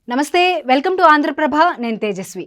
నమస్తే, welcome to Andhraprabha. నేను తేజస్వి.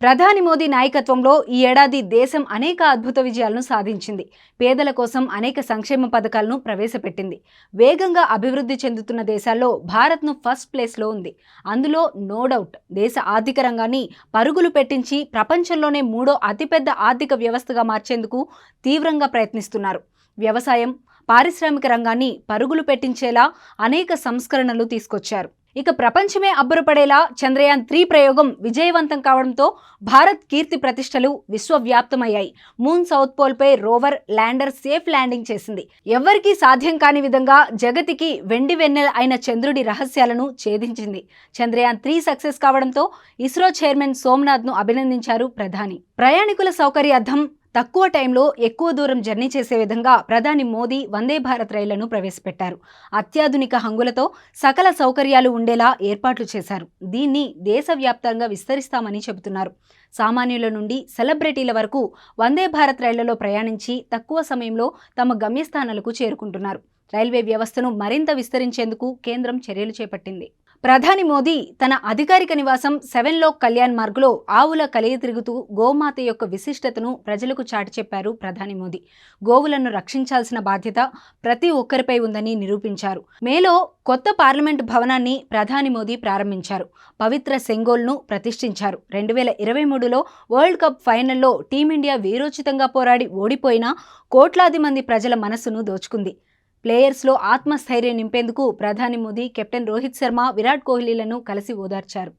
ప్రధాని మోదీ నాయకత్వంలో ఈ ఏడాది దేశం అనేక అద్భుత విజయాలను సాధించింది. పేదల కోసం అనేక సంక్షేమ పథకాలను ప్రవేశపెట్టింది. వేగంగా అభివృద్ధి చెందుతున్న దేశాల్లో భారత్ను ఫస్ట్ ప్లేస్లో ఉంది. అందులో నో డౌట్ దేశ ఆర్థిక రంగాన్ని పరుగులు పెట్టించి ప్రపంచంలోనే మూడో అతిపెద్ద ఆర్థిక వ్యవస్థగా మార్చేందుకు తీవ్రంగా ప్రయత్నిస్తున్నారు. వ్యవసాయం, పారిశ్రామిక రంగాన్ని పరుగులు పెట్టించేలా అనేక సంస్కరణలు తీసుకొచ్చారు. ఇక ప్రపంచమే అబ్బురపడేలా చంద్రయాన్-3 ప్రయోగం విజయవంతం కావడంతో భారత్ కీర్తి ప్రతిష్టలు విశ్వవ్యాప్తమయ్యాయి. మూన్ సౌత్ పోల్పై రోవర్, ల్యాండర్ సేఫ్ ల్యాండింగ్ చేసింది. ఎవ్వరికీ సాధ్యం కాని విధంగా జగతికి వెండి వెన్నెల అయిన చంద్రుడి రహస్యాలను ఛేదించింది. చంద్రయాన్-3 సక్సెస్ కావడంతో ఇస్రో చైర్మన్ సోమనాథ్ను అభినందించారు ప్రధాని. ప్రయాణికుల సౌకర్యార్థం తక్కువ టైంలో ఎక్కువ దూరం జర్నీ చేసే విధంగా ప్రధాని మోదీ వందే భారత్ రైళ్లను ప్రవేశపెట్టారు. అత్యాధునిక హంగులతో సకల సౌకర్యాలు ఉండేలా ఏర్పాట్లు చేశారు. దీన్ని దేశవ్యాప్తంగా విస్తరిస్తామని చెబుతున్నారు. సామాన్యుల నుండి సెలబ్రిటీల వరకు వందే భారత్ రైళ్లలో ప్రయాణించి తక్కువ సమయంలో తమ గమ్యస్థానాలకు చేరుకుంటున్నారు. రైల్వే వ్యవస్థను మరింత విస్తరించేందుకు కేంద్రం చర్యలు చేపట్టింది. ప్రధాని మోదీ తన అధికారిక నివాసం 7 లోక్ కళ్యాణ్ మార్గ్లో ఆవుల కలియ తిరుగుతూ గోమాత యొక్క విశిష్టతను ప్రజలకు చాటి చెప్పారు ప్రధాని మోదీ. గోవులను రక్షించాల్సిన బాధ్యత ప్రతి ఒక్కరిపై ఉందని నిరూపించారు. మేలో కొత్త పార్లమెంట్ భవనాన్ని ప్రధాని మోదీ ప్రారంభించారు. పవిత్ర సెంగోల్ను ప్రతిష్ఠించారు. 2023లో వరల్డ్ కప్ ఫైనల్లో టీమిండియా వీరోచితంగా పోరాడి ఓడిపోయినా కోట్లాది మంది ప్రజల మనస్సును దోచుకుంది. ప్లేయర్స్లో ఆత్మస్థైర్యం నింపేందుకు ప్రధాని మోదీ కెప్టెన్ రోహిత్ శర్మ, విరాట్ కోహ్లీలను కలిసి ఓదార్చారు.